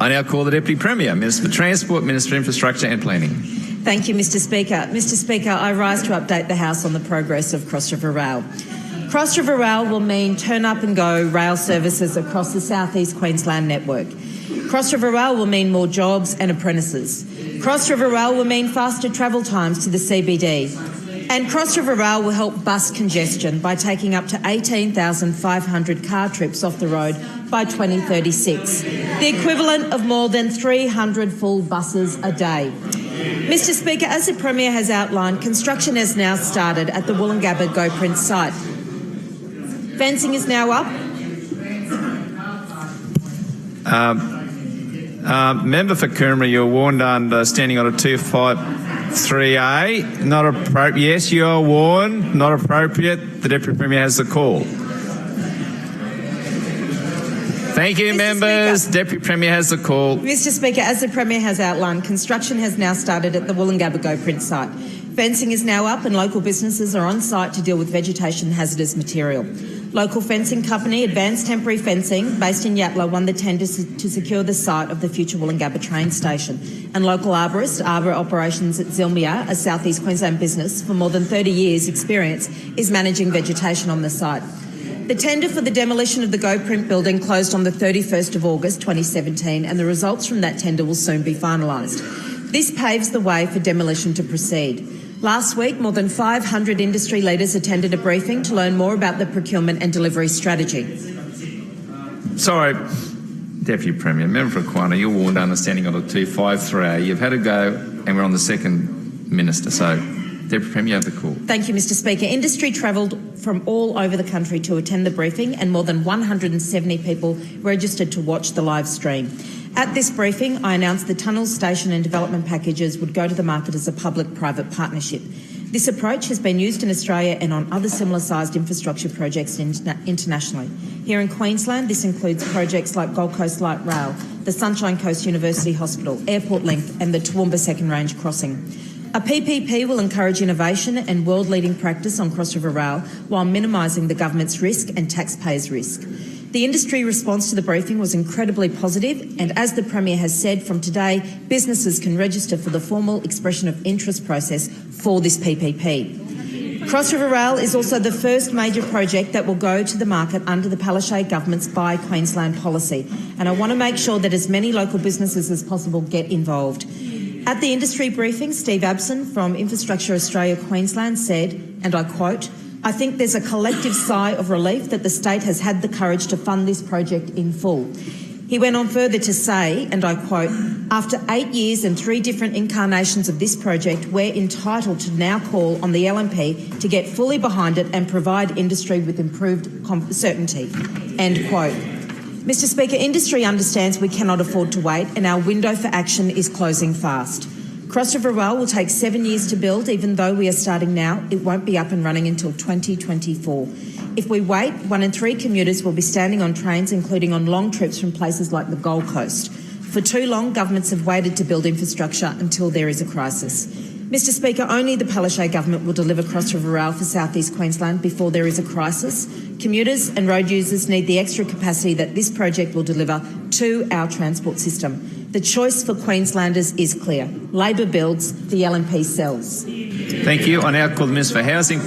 I now call the Deputy Premier, Minister for Transport, Minister for Infrastructure and Planning. Thank you, Mr Speaker. Mr Speaker, I rise to update the House on the progress of Cross River Rail. Cross River Rail will mean turn up and go rail services across the South-East Queensland network. Cross River Rail will mean more jobs and apprentices. Cross River Rail will mean faster travel times to the CBD. And Cross River Rail will help bus congestion by taking up to 18,500 car trips off the road by 2036, the equivalent of more than 300 full buses a day. Mr Speaker, as the Premier has outlined, construction has now started at the Woolloongabba Goprint site. Fencing is now up. Member for Coomera, you're warned under Standing Order 253A. Not appropriate. Yes, you are warned. Not appropriate. The Deputy Premier has the call. Thank you, members. Speaker, Deputy Premier has the call. Mr Speaker, as the Premier has outlined, construction has now started at the Woolloongabba Goprint site. Fencing is now up and local businesses are on site to deal with vegetation hazardous material. Local fencing company Advanced Temporary Fencing, based in Yatala, won the tender to secure the site of the future Woolloongabba train station. And local arborist, Arbor Operations at Zillmere, a South-East Queensland business for more than 30 years' experience, is managing vegetation on the site. The tender for the demolition of the Goprint building closed on the 31st of August 2017, and the results from that tender will soon be finalised. This paves the way for demolition to proceed. Last week, more than 500 industry leaders attended a briefing to learn more about the procurement and delivery strategy. Sorry, Deputy Premier. Member for Quanah, you're warned under Standing Order 253A. You've had a go and we're on the second minister, so Deputy Premier, you have the call. Thank you, Mr Speaker. Industry travelled from all over the country to attend the briefing and more than 170 people registered to watch the live stream. At this briefing, I announced the tunnels, station and development packages would go to the market as a public-private partnership. This approach has been used in Australia and on other similar-sized infrastructure projects internationally. Here in Queensland, this includes projects like Gold Coast Light Rail, the Sunshine Coast University Hospital, Airport Link and the Toowoomba Second Range Crossing. A PPP will encourage innovation and world-leading practice on Cross River Rail while minimising the government's risk and taxpayers' risk. The industry response to the briefing was incredibly positive, and as the Premier has said, from today, businesses can register for the formal expression of interest process for this PPP. Cross River Rail is also the first major project that will go to the market under the Palaszczuk government's Buy Queensland policy, and I want to make sure that as many local businesses as possible get involved. At the industry briefing, Steve Abson from Infrastructure Australia Queensland said, and I quote, "I think there's a collective sigh of relief that the state has had the courage to fund this project in full." He went on further to say, and I quote, "After 8 years and 3 different incarnations of this project, we're entitled to now call on the LNP to get fully behind it and provide industry with improved certainty." End quote. Mr Speaker, industry understands we cannot afford to wait and our window for action is closing fast. Cross River Rail will take 7 years to build. Even though we are starting now, it won't be up and running until 2024. If we wait, 1 in 3 commuters will be standing on trains, including on long trips from places like the Gold Coast. For too long, governments have waited to build infrastructure until there is a crisis. Mr Speaker, only the Palaszczuk government will deliver Cross River Rail for South-East Queensland before there is a crisis. Commuters and road users need the extra capacity that this project will deliver to our transport system. The choice for Queenslanders is clear. Labor builds, the LNP sells. Thank you. I now call the Minister for Housing,